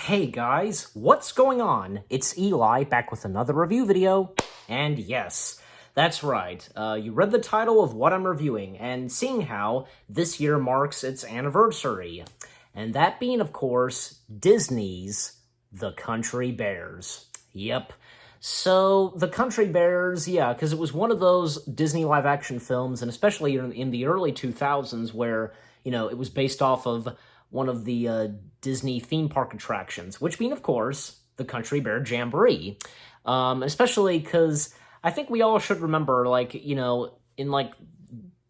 Hey guys, what's going on? It's Eli back with another review video, and yes, that's right, you read the title of what I'm reviewing, and seeing how this year marks its anniversary, and that being, of course, Disney's The Country Bears. Yep. So, The Country Bears, yeah, because it was one of those Disney live-action films, and especially in the early 2000s where, it was based off of one of the Disney theme park attractions, which being, of course, the Country Bear Jamboree. Especially because I think we all should remember, in the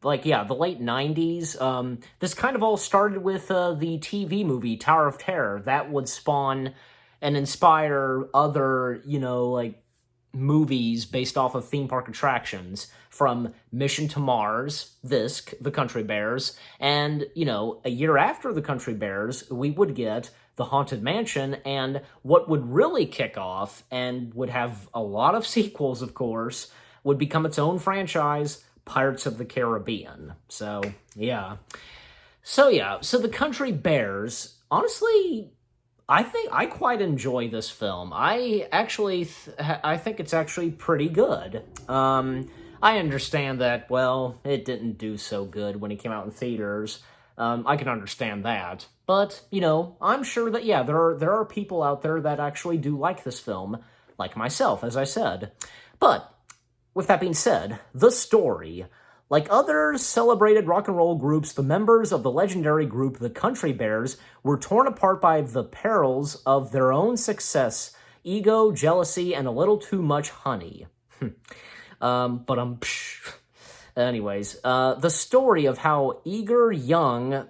late 90s, this kind of all started with the TV movie Tower of Terror. That would spawn and inspire other, movies based off of theme park attractions, from Mission to Mars, The Country Bears, and, a year after The Country Bears, we would get The Haunted Mansion, and what would really kick off, and would have a lot of sequels, of course, would become its own franchise, Pirates of the Caribbean. So The Country Bears, honestly, I think I quite enjoy this film. I think it's actually pretty good. I understand that, well, it didn't do so good when it came out in theaters. I can understand that. But, I'm sure that, yeah, there are people out there that actually do like this film, like myself, as I said. But, with that being said, the story. Like other celebrated rock and roll groups, the members of the legendary group The Country Bears were torn apart by the perils of their own success, ego, jealousy, and a little too much honey. Anyways, the story of how eager young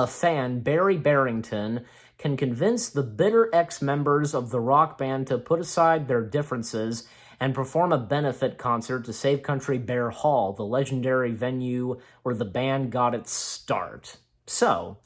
fan Barry Barrington can convince the bitter ex-members of the rock band to put aside their differences and perform a benefit concert to save Country Bear Hall, the legendary venue where the band got its start. So,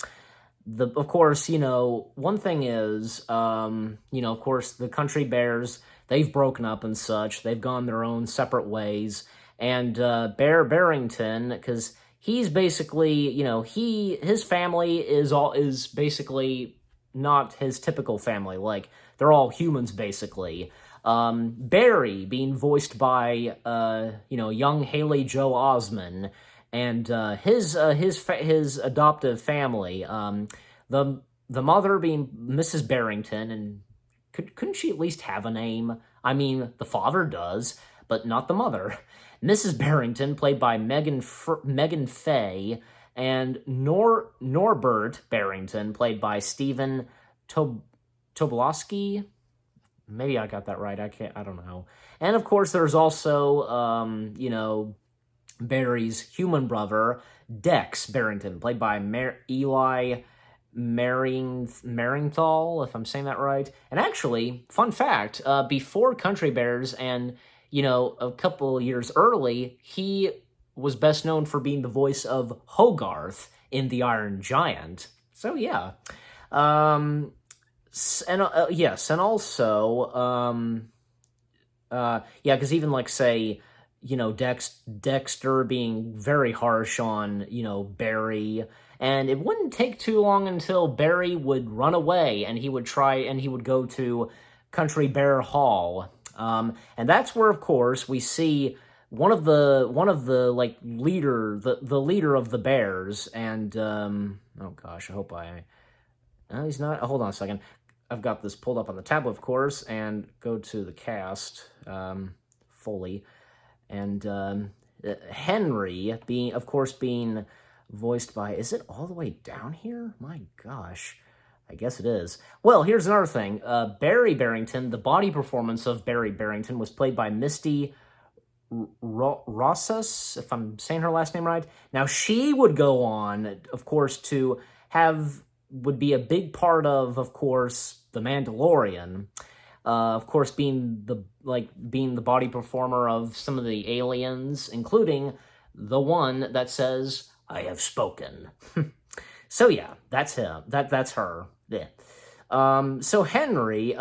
of course, one thing is, of course, the Country Bears, they've broken up and such. They've gone their own separate ways. And Bear Barrington, because he's basically, his family is basically not his typical family. Like, they're all humans, basically. Barry being voiced by, young Haley Joe Osment, and his adoptive family. The mother being Mrs. Barrington, and couldn't she at least have a name? I mean, the father does, but not the mother. Mrs. Barrington, played by Megan Faye, and Norbert Barrington, played by Stephen Tobolowsky. Maybe I got that right. I don't know. And of course, there's also, Barry's human brother, Dex Barrington, played by Eli Maringthal, if I'm saying that right. And actually, fun fact, before Country Bears and, a couple years early, he was best known for being the voice of Hogarth in The Iron Giant. So, yeah. Yes, and also, because even, say, Dexter being very harsh on, Barry, and it wouldn't take too long until Barry would run away, and he would go to Country Bear Hall, and that's where, of course, we see one of the leader of the Bears, and, oh gosh, I hope no, he's not. Hold on a second. I've got this pulled up on the tablet, of course, and go to the cast fully. And Henry, being voiced by... Is it all the way down here? My gosh. I guess it is. Well, here's another thing. Barry Barrington, the body performance of Barry Barrington, was played by Misty Rosas, if I'm saying her last name right. Now, she would go on, of course, to would be a big part of course, The Mandalorian. Of course, being the body performer of some of the aliens, including the one that says, "I have spoken." So yeah, that's him. That's her. Yeah. So Henry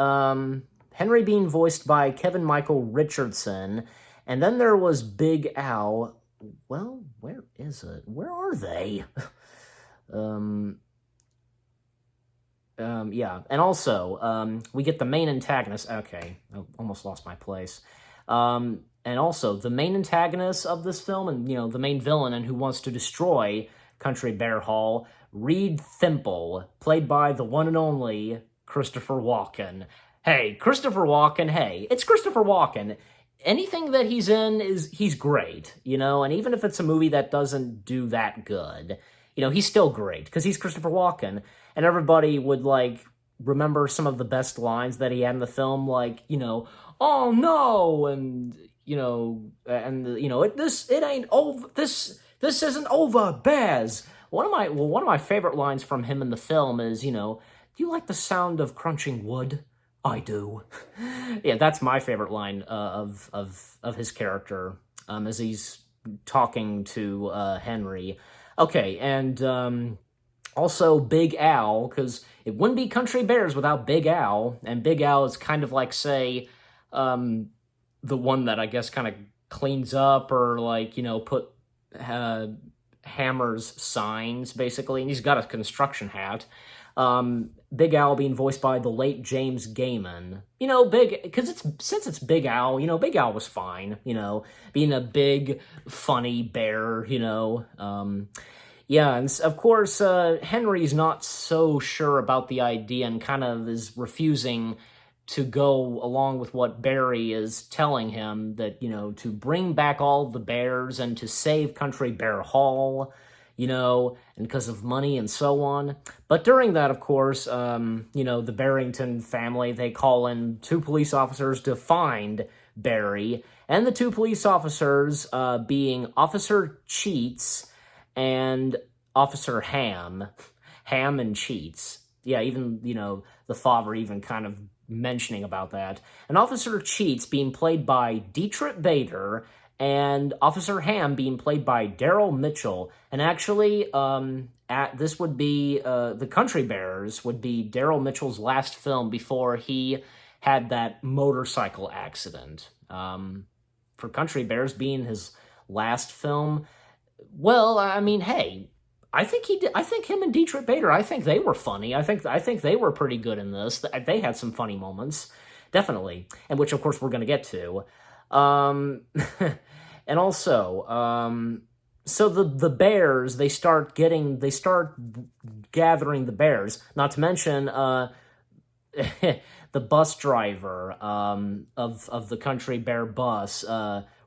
being voiced by Kevin Michael Richardson, and then there was Big Al. Well, where is it? Where are they? Yeah, and also, we get the main antagonist. Okay, I almost lost my place. And also, the main antagonist of this film, and the main villain, and who wants to destroy Country Bear Hall, Reed Thimble, played by the one and only Christopher Walken. Hey, Christopher Walken. Hey, it's Christopher Walken. Anything that he's in he's great, and even if it's a movie that doesn't do that good, he's still great because he's Christopher Walken, and everybody would remember some of the best lines that he had in the film, oh no, and it ain't over. This isn't over, Baz. One of my favorite lines from him in the film is, do you like the sound of crunching wood? I do. Yeah, that's my favorite line of his character as he's talking to Henry. Okay, and also Big Al, because it wouldn't be Country Bears without Big Al, and Big Al is kind of say, the one that I guess kind of cleans up or put hammers signs, basically, and he's got a construction hat. Big Al being voiced by the late James Gaiman. Since it's Big Al, Big Al was fine, being a big, funny bear, Yeah, and of course, Henry's not so sure about the idea and kind of is refusing to go along with what Barry is telling him, that, to bring back all the bears and to save Country Bear Hall, and because of money and so on. But during that, of course, the Barrington family, they call in 2 police officers to find Barry, and the 2 police officers being Officer Cheats and Officer Ham and Cheats. Yeah, even, the father even kind of mentioning about that. And Officer Cheats being played by Dietrich Bader, and Officer Ham being played by Daryl Mitchell. And actually, this would be, The Country Bears would be Daryl Mitchell's last film before he had that motorcycle accident. For Country Bears being his last film, well, I mean, hey, I think him and Dietrich Bader, I think they were funny. I think they were pretty good in this. They had some funny moments, definitely, and which of course we're going to get to. And also, so the bears, they start gathering the bears. Not to mention the bus driver of the Country Bear bus,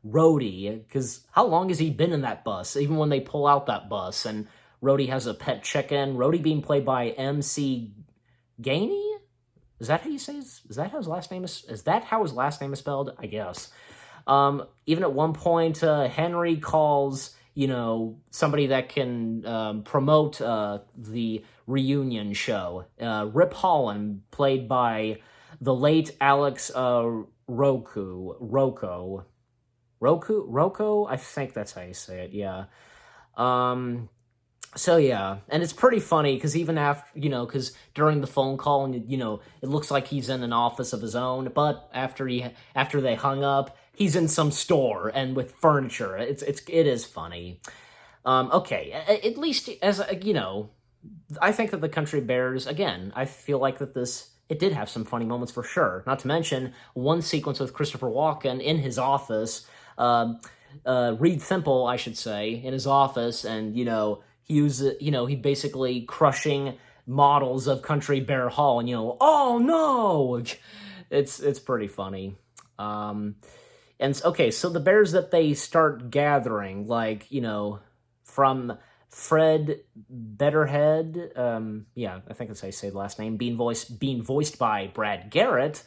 Rhodey, because how long has he been in that bus? Even when they pull out that bus, and Rhodey has a pet chicken. Rhodey being played by M.C. Gainey? Is that how you say? Is that how his last name is? Is that how his last name is spelled? I guess. Even at one point, Henry calls, somebody that can promote the reunion show. Rip Holland, played by the late Alex Rocco. I think that's how you say it, yeah. So yeah, and it's pretty funny because even after, because during the phone call, and it looks like he's in an office of his own, but after they hung up, he's in some store and with furniture. It is funny. Okay, at least as I think that the Country Bears, again, I feel like that it did have some funny moments for sure. Not to mention one sequence with Christopher Walken in his office, Reed Thimble, I should say, in his office, and he was, he basically crushing models of Country Bear Hall, and oh no, it's pretty funny. And okay, so the bears that they start gathering, from Fred Betterhead, yeah, I think that's how you say the last name, being voiced by Brad Garrett.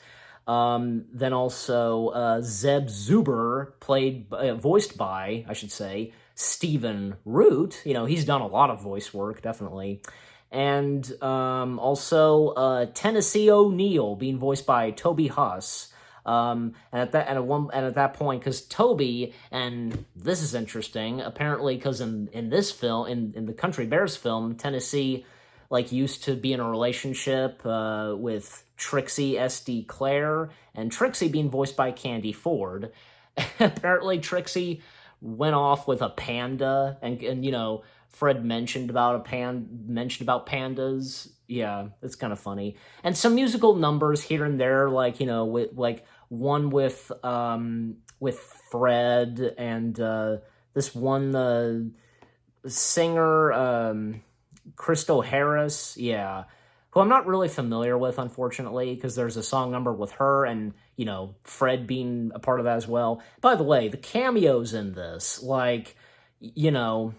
Then also Zeb Zuber, voiced by, I should say, Stephen Root. He's done a lot of voice work, definitely. And also Tennessee O'Neill, being voiced by Toby Huss. And at that point, because Toby, and this is interesting, apparently, because in this film, in the Country Bears film, Tennessee used to be in a relationship with Trixie S.D. Clare, and Trixie being voiced by Candy Ford. Apparently, Trixie went off with a panda, and Fred mentioned about pandas. Yeah, it's kind of funny. And some musical numbers here and there, like, with like one with Fred and this one singer, Crystal Harris, yeah, who I'm not really familiar with, unfortunately, because there's a song number with her and, Fred being a part of that as well. By the way, the cameos in this, like, when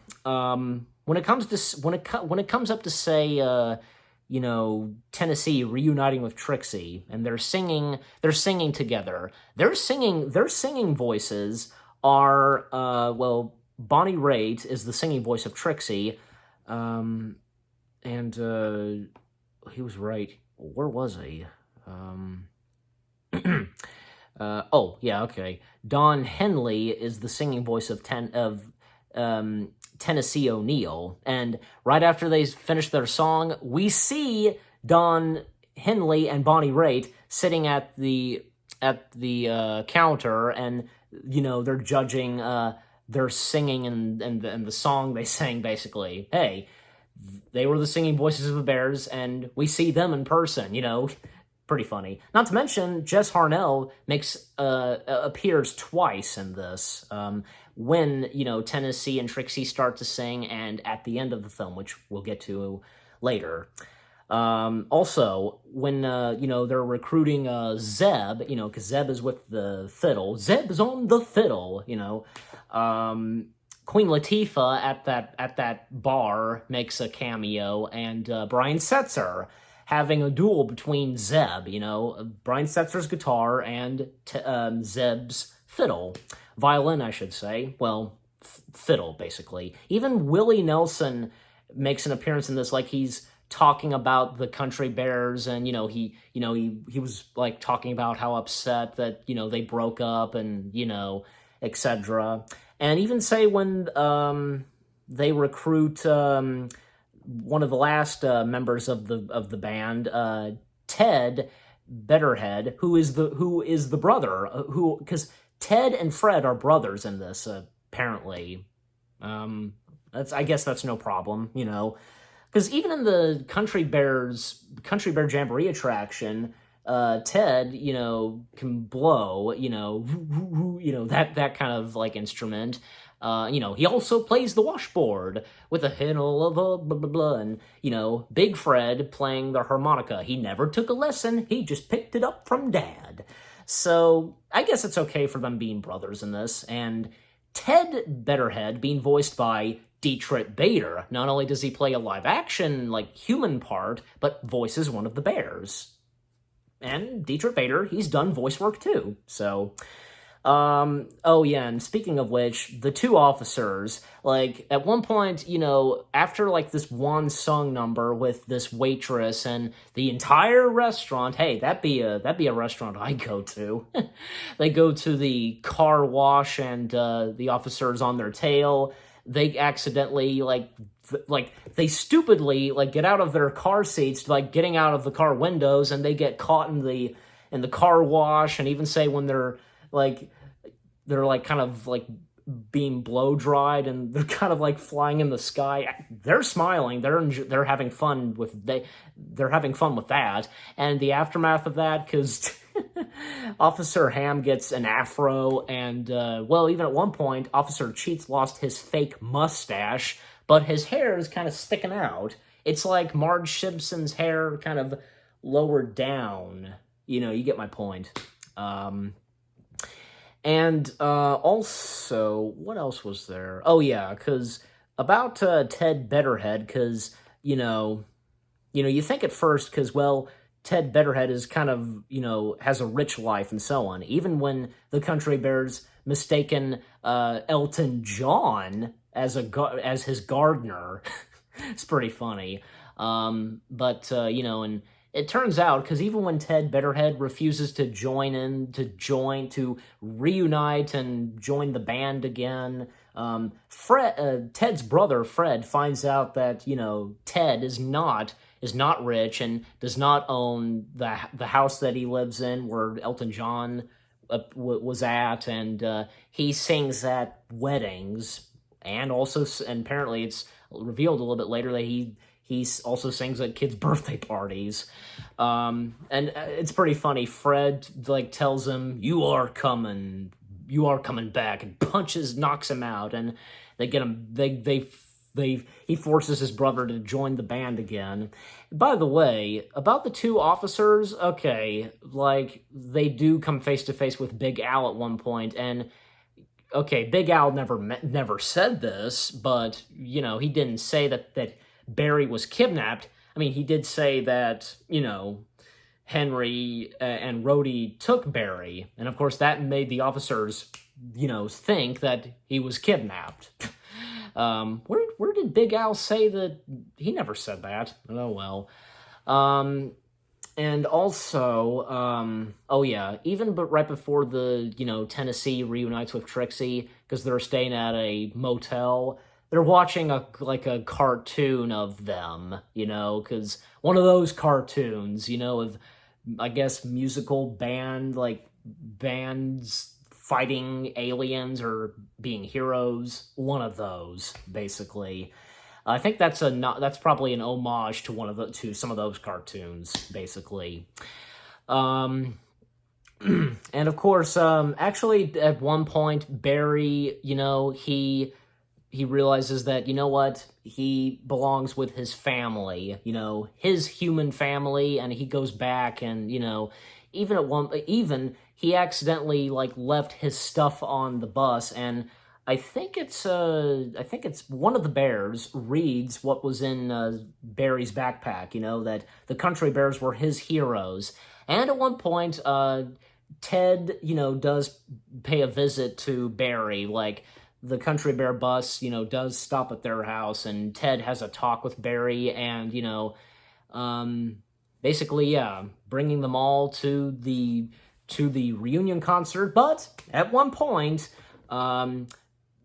it comes to when it comes up to say, Tennessee reuniting with Trixie, and they're singing together. Their singing voices are, Bonnie Raitt is the singing voice of Trixie, and he was right. Where was he? Oh, yeah, okay. Don Henley is the singing voice of Tennessee O'Neill, and right after they finish their song, we see Don Henley and Bonnie Raitt sitting at the counter, and they're judging their singing and the song they sang. Basically, hey, they were the singing voices of the Bears, and we see them in person. Pretty funny. Not to mention, Jess Harnell appears twice in this. When, Tennessee and Trixie start to sing, and at the end of the film, which we'll get to later. Also, when, they're recruiting Zeb, because Zeb is with the fiddle. Zeb's on the fiddle, Queen Latifah at that bar makes a cameo, and Brian Setzer having a duel between Zeb, Brian Setzer's guitar and Zeb's fiddle. Violin, I should say. Well, fiddle, basically. Even Willie Nelson makes an appearance in this, like he's talking about the Country Bears, and, he was, like, talking about how upset that, they broke up, and, etc. And even say when they recruit one of the last members of the band, Ted Betterhead, who is the brother, because Ted and Fred are brothers in this, apparently. I guess that's no problem, because even in the Country Bear Jamboree attraction, Ted, can blow, that kind of, like, instrument. He also plays the washboard with a hill of a blah, blah, blah, and, Big Fred playing the harmonica. He never took a lesson, he just picked it up from Dad. So, I guess it's okay for them being brothers in this, and Ted Betterhead being voiced by Dietrich Bader. Not only does he play a live-action, like, human part, but voices one of the bears. And Dietrich Bader, he's done voice work too, so... oh yeah, and speaking of which, the two officers, like, at one point, after, like, this one song number with this waitress and the entire restaurant, hey, that'd be a restaurant I'd go to. They go to the car wash, and the officer's on their tail. They accidentally, they stupidly, like, get out of their car seats, like, getting out of the car windows, and they get caught in the car wash, and even say when they're kind of, like, being blow dried, and they're kind of, like, flying in the sky. They're smiling. They're having fun with that. And the aftermath of that, because Officer Ham gets an afro, and even at one point, Officer Cheats lost his fake mustache, but his hair is kind of sticking out. It's like Marge Simpson's hair kind of lowered down. You get my point. And also, what else was there? Oh yeah, because about Ted Betterhead, because you think at first, because Ted Betterhead is kind of has a rich life and so on. Even when the Country Bears mistaken Elton John as his gardener, it's pretty funny. And it turns out, because even when Ted Betterhead refuses to reunite and join the band again, Ted's brother Fred finds out that Ted is not rich and does not own the house that he lives in where Elton John was at, and he sings at weddings, and also, and apparently it's revealed a little bit later that he also sings at kids' birthday parties. And it's pretty funny. Fred, like, tells him, you are coming back, and knocks him out, and they get him, he forces his brother to join the band again. By the way, about the two officers, okay, like, they do come face to face with Big Al at one point, and okay, Big Al never said this, but, you know, he didn't say that Barry was kidnapped. I mean, he did say that, you know, Henry and Rhodey took Barry, and of course that made the officers, you know, think that he was kidnapped. Where did Big Al say that? He never said that. Oh, well. And also, oh yeah, even right before the, you know, Tennessee reunites with Trixie, because they're staying at a motel, they're watching a cartoon of them, you know, because one of those cartoons, you know, of, I guess, musical band, like, bands fighting aliens or being heroes, one of those, basically. I think that's probably an homage to some of those cartoons, basically. And of course, actually, at one point, Barry, you know, he realizes that, you know what, he belongs with his family, you know, his human family, and he goes back, and, you know, even he accidentally, like, left his stuff on the bus, and I think it's one of the bears reads what was in Barry's backpack, you know, that the country bears were his heroes. And at one point, Ted, you know, does pay a visit to Barry, like, the country bear bus, you know, does stop at their house, and Ted has a talk with Barry, and, you know, basically, yeah, bringing them all to the reunion concert. But at one point,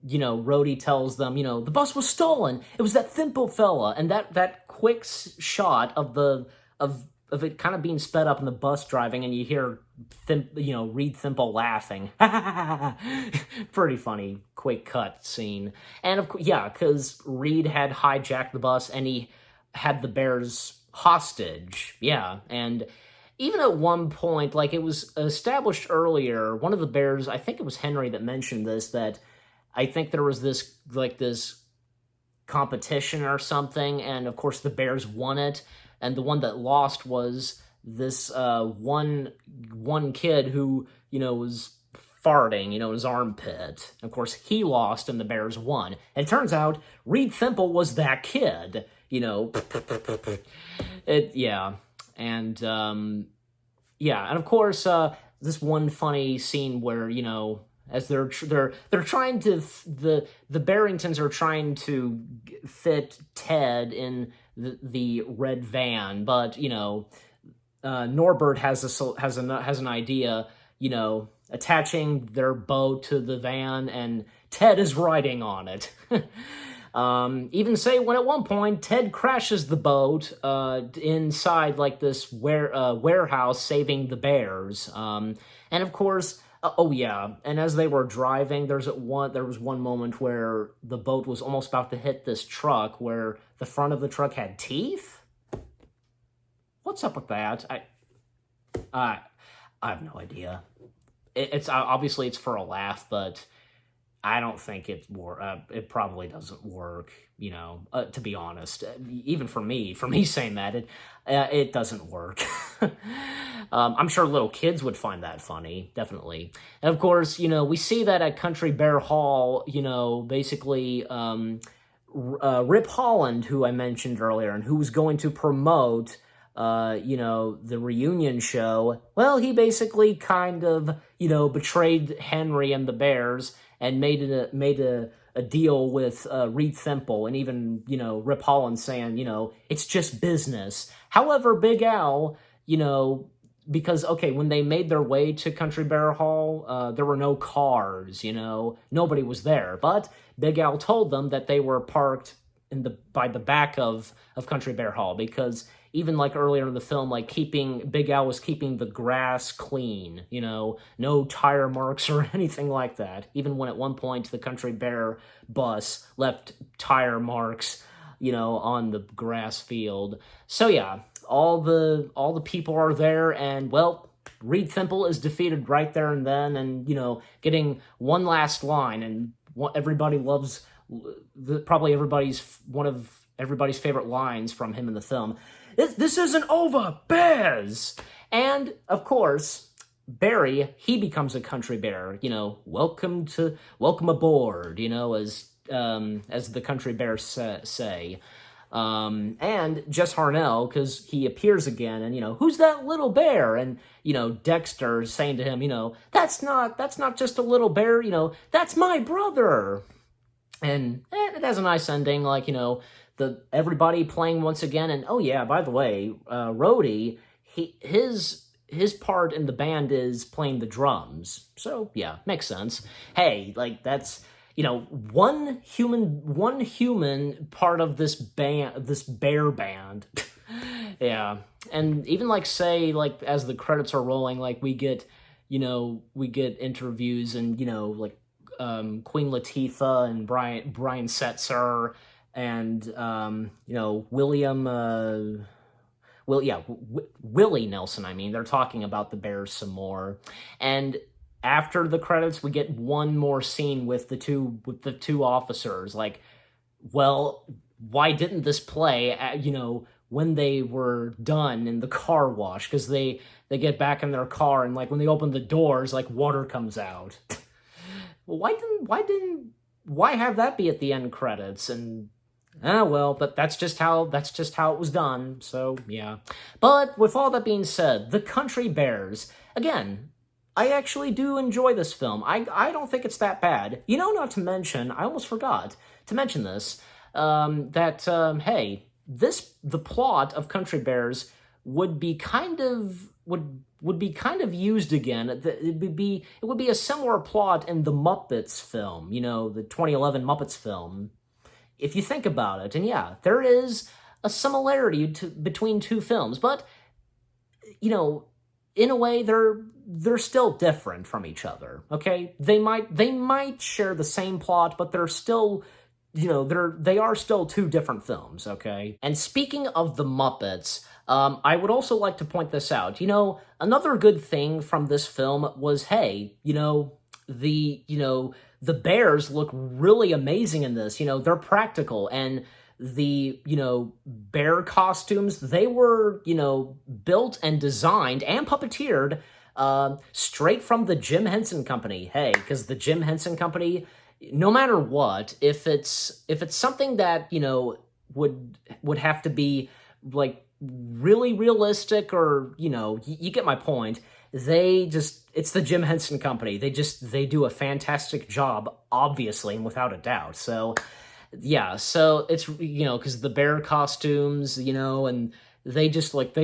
you know, Rhodey tells them, you know, the bus was stolen. It was that Thimble fella, and that quick shot of it kind of being sped up in the bus driving, and you hear Reed Thimble laughing. Pretty funny, quick cut scene. And of course, yeah, because Reed had hijacked the bus and he had the bears hostage. Yeah, and even at one point, like, it was established earlier, one of the bears, I think it was Henry that mentioned this, that I think there was this competition or something, and of course the bears won it, and the one that lost was this one kid who, you know, was farting, you know, in his armpit. Of course, he lost and the bears won. And it turns out Reed Thimble was that kid, you know. Yeah. And, yeah, and of course, this one funny scene where, you know, as they're trying to, the Barringtons are trying to fit Ted in the red van, but, you know, Norbert has an idea, you know, attaching their boat to the van, and Ted is riding on it. Even say when at one point Ted crashes the boat inside, like, this warehouse, saving the bears. And of course, oh yeah, and as they were driving, there was one moment where the boat was almost about to hit this truck, where the front of the truck had teeth. What's up with that? I have no idea. It's obviously it's for a laugh, but I don't think it probably doesn't work, you know, to be honest. Even for me saying that, it doesn't work. I'm sure little kids would find that funny, definitely. And of course, you know, we see that at Country Bear Hall, you know, basically Rip Holland, who I mentioned earlier, and who was going to promote you know, the reunion show, well, he basically kind of, you know, betrayed Henry and the Bears and made a deal with Reed Thimble, and even, you know, Rip Holland saying, you know, it's just business. However, Big Al, you know, because, okay, when they made their way to Country Bear Hall, there were no cars, you know, nobody was there, but Big Al told them that they were parked by the back of Country Bear Hall, because even like earlier in the film, like Big Al was keeping the grass clean, no tire marks or anything like that. Even when at one point the Country Bear bus left tire marks, on the grass field. So yeah, all the people are there, and well, Reed Thimble is defeated right there and then, and getting one last line, and everybody loves, probably one of everybody's favorite lines from him in the film. This isn't over, bears! And of course, Barry, he becomes a country bear. Welcome aboard. As the country bears say. And Jess Harnell, because he appears again, and who's that little bear? And Dexter saying to him, that's not just a little bear, that's my brother. And it has a nice ending, like everybody playing once again. And oh yeah, by the way, Rhodey, his part in the band is playing the drums. So yeah, makes sense. Hey, like that's one human part of this band, this bear band. Yeah. And even like say, like as the credits are rolling, like we get interviews and like Queen Latifah and Brian Setzer and Willie Nelson. I mean, they're talking about the Bears some more. And after the credits, we get one more scene with the two officers. Like, well, why didn't this play at, when they were done in the car wash? Because they get back in their car, and like when they open the doors, like water comes out. Well, why have that be at the end credits? And well, but that's just how it was done. So yeah. But with all that being said, the Country Bears, again, I actually do enjoy this film. I don't think it's that bad. Not to mention, I almost forgot to mention this, hey, the plot of Country Bears would be kind of used again. It would be a similar plot in the Muppets film, the 2011 Muppets film, if you think about it. And yeah, there is a similarity between two films, but in a way they're still different from each other. Okay, they might share the same plot, but they're still they are still two different films. Okay. And speaking of the Muppets, I would also like to point this out. Another good thing from this film was, hey, the bears look really amazing in this. They're practical, and the, bear costumes, they were, built and designed and puppeteered straight from the Jim Henson Company. Hey, because the Jim Henson Company, no matter what, if it's something that, would have to be like really realistic, or, you get my point. It's the Jim Henson Company. They do a fantastic job, obviously, and without a doubt. So yeah, so it's, because the bear costumes, and they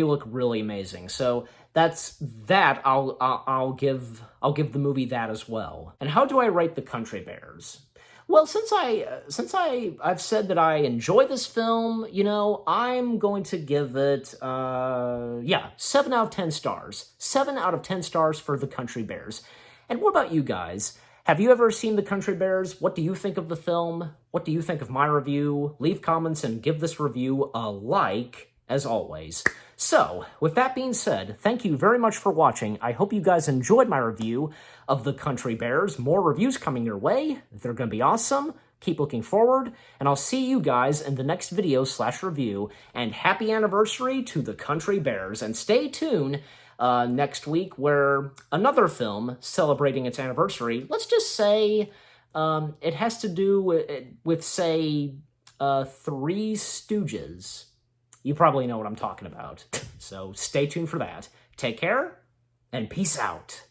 look really amazing. So I'll give the movie that as well. And how do I rate the Country Bears? Well, since I've said that I enjoy this film, I'm going to give it 7 out of 10 stars. 7 out of 10 stars for the Country Bears. And what about you guys? Have you ever seen the Country Bears? What do you think of the film? What do you think of my review? Leave comments and give this review a like, as always. So, with that being said, thank you very much for watching. I hope you guys enjoyed my review of the Country Bears. More reviews coming your way. They're going to be awesome. Keep looking forward, and I'll see you guys in the next video/review. And happy anniversary to the Country Bears. And stay tuned next week, where another film celebrating its anniversary, let's just say it has to do with say, Three Stooges. You probably know what I'm talking about. So stay tuned for that. Take care, and peace out.